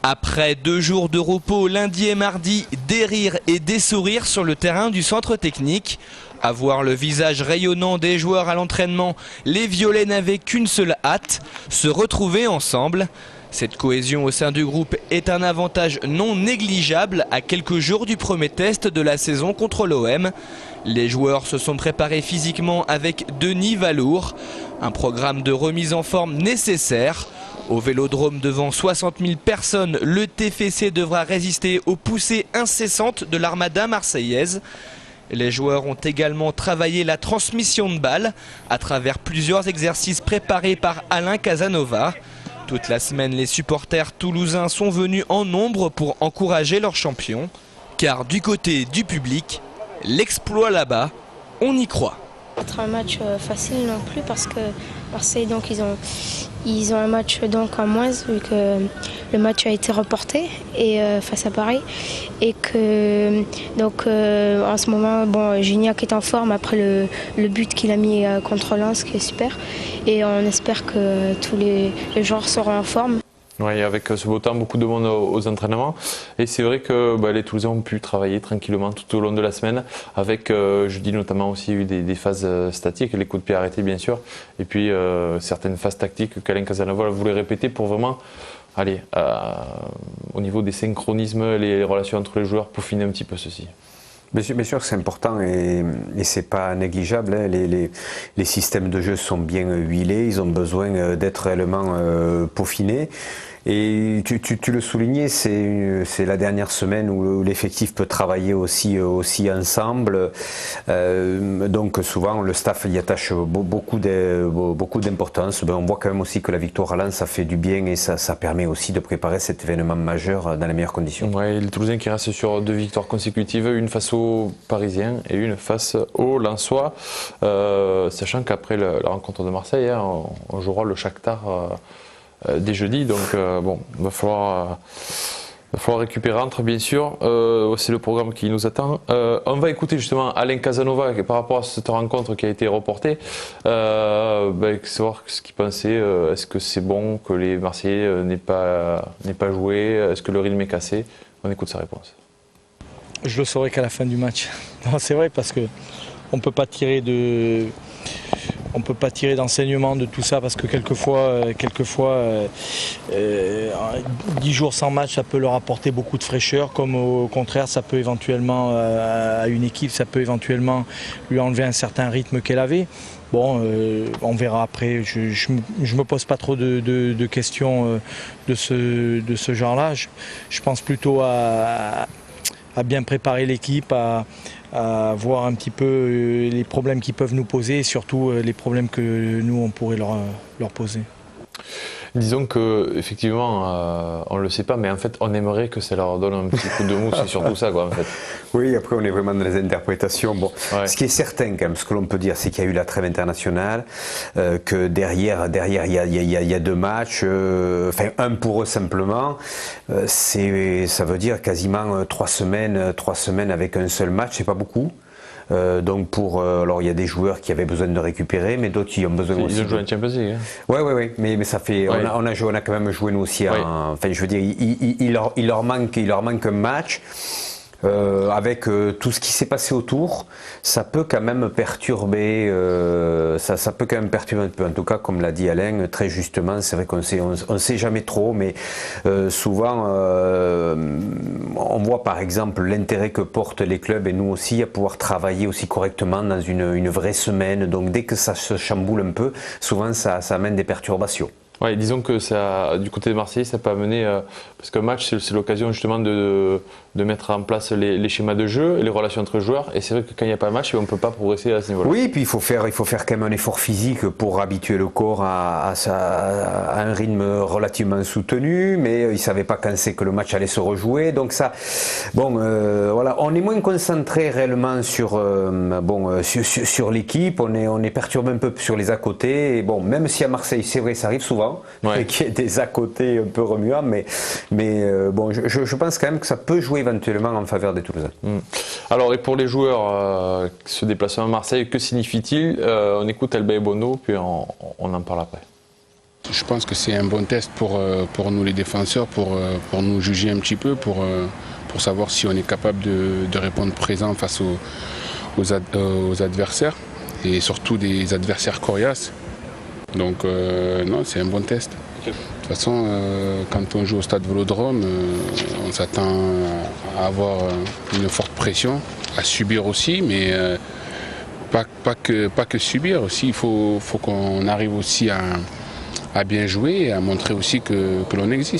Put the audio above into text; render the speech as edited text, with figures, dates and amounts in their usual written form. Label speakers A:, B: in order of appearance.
A: Après 2 jours de repos lundi et mardi, des rires et des sourires sur le terrain du centre technique. À voir le visage rayonnant des joueurs à l'entraînement, les Violets n'avaient qu'une seule hâte, se retrouver ensemble. Cette cohésion au sein du groupe est un avantage non négligeable à quelques jours du premier test de la saison contre l'OM. Les joueurs se sont préparés physiquement avec Denis Valour, un programme de remise en forme nécessaire. Au Vélodrome devant 60 000 personnes, le TFC devra résister aux poussées incessantes de l'armada marseillaise. Les joueurs ont également travaillé la transmission de balles à travers plusieurs exercices préparés par Alain Casanova. Toute la semaine, les supporters toulousains sont venus en nombre pour encourager leurs champions. Car du côté du public, l'exploit là-bas, on y croit.
B: Pas un match facile non plus parce que Marseille donc ils ont un match donc en moins vu que le match a été reporté et face à Paris et que donc en ce moment bon Gignac est en forme après le but qu'il a mis contre Lens qui est super et on espère que tous les joueurs seront en forme.
C: Oui, avec ce beau temps, beaucoup de monde aux entraînements. Et c'est vrai que les Toulousains ont pu travailler tranquillement tout au long de la semaine, avec, je dis notamment aussi eu des phases statiques, les coups de pied arrêtés bien sûr, et puis certaines phases tactiques qu'Alain Casanova voulait répéter pour vraiment, au niveau des synchronismes, les relations entre les joueurs, peaufiner un petit peu ceci.
D: Bien sûr que c'est important et c'est pas négligeable. Hein. Les systèmes de jeu sont bien huilés, ils ont besoin d'être réellement peaufinés. Et tu le soulignais, c'est la dernière semaine où l'effectif peut travailler aussi ensemble. Donc souvent le staff y attache beaucoup d'importance. On voit quand même aussi que la victoire à Lens, ça fait du bien et ça permet aussi de préparer cet événement majeur dans les meilleures conditions.
C: Ouais, les Toulousains qui restent sur 2 victoires consécutives, une face aux Parisiens et une face aux Lensois. Sachant qu'après la rencontre de Marseille, on jouera le Shakhtar dès jeudi, donc il va falloir récupérer entre bien sûr, c'est le programme qui nous attend. On va écouter justement Alain Casanova par rapport à cette rencontre qui a été reportée, savoir ce qu'il pensait, est-ce que c'est bon que les Marseillais n'aient pas joué, est-ce que le rythme est cassé? On écoute sa réponse.
E: Je le saurai qu'à la fin du match. C'est vrai parce que on peut pas tirer d'enseignement de tout ça parce que quelquefois 10 jours sans match, ça peut leur apporter beaucoup de fraîcheur, comme au contraire, ça peut éventuellement, à une équipe, ça peut éventuellement lui enlever un certain rythme qu'elle avait. Bon, on verra après. Je me pose pas trop de questions de ce genre-là. Je pense plutôt à bien préparer l'équipe, à voir un petit peu les problèmes qu'ils peuvent nous poser et surtout les problèmes que nous on pourrait leur poser.
C: Disons qu'effectivement, on ne le sait pas, mais en fait, on aimerait que ça leur donne un petit coup de mousse, c'est surtout ça, quoi, en fait.
D: Oui, après, on est vraiment dans les interprétations. Bon, ouais. Ce qui est certain, quand même, ce que l'on peut dire, c'est qu'il y a eu la trêve internationale, que derrière, il y a 2 matchs, enfin, un pour eux simplement. Ça veut dire quasiment 3 semaines avec un seul match, c'est pas beaucoup. Donc alors il y a des joueurs qui avaient besoin de récupérer, mais d'autres qui ont besoin aussi.
C: Ils ont joué en Champions League.
D: Oui, mais ça fait. Ouais. On a quand même joué nous aussi. Ouais. Enfin, je veux dire, il leur manque un match. Avec tout ce qui s'est passé autour, ça peut quand même perturber, ça peut quand même perturber un peu. En tout cas, comme l'a dit Alain, très justement, c'est vrai qu'on sait jamais trop, mais souvent, on voit par exemple l'intérêt que portent les clubs et nous aussi à pouvoir travailler aussi correctement dans une vraie semaine. Donc dès que ça se chamboule un peu, souvent ça amène des perturbations.
C: Ouais, disons que ça, du côté de Marseille, ça peut amener, parce qu'un match, c'est l'occasion justement de mettre en place les schémas de jeu et les relations entre joueurs. Et c'est vrai que quand il n'y a pas de match, on ne peut pas progresser à ce niveau-là.
D: Oui, et puis il faut faire quand même un effort physique pour habituer le corps à un rythme relativement soutenu, mais ils ne savaient pas quand c'est que le match allait se rejouer. Donc ça, voilà, on est moins concentré réellement sur l'équipe, on est perturbé un peu sur les à côté. Et bon, même si à Marseille, c'est vrai, ça arrive souvent. Qu'il y ait des à côté un peu remuants, mais je pense quand même que ça peut jouer éventuellement en faveur des Toulousains.
C: Alors, et pour les joueurs qui se déplacent à Marseille, que signifie-t-il? On écoute Albert Bono, puis on en parle après.
F: Je pense que c'est un bon test pour nous les défenseurs, pour nous juger un petit peu, pour savoir si on est capable de répondre présent face aux adversaires, et surtout des adversaires coriaces. Donc non, c'est un bon test. De toute façon, quand on joue au stade Vélodrome, on s'attend à avoir une forte pression, à subir aussi, mais pas que subir aussi. Il faut qu'on arrive aussi à bien jouer et à montrer aussi que l'on existe.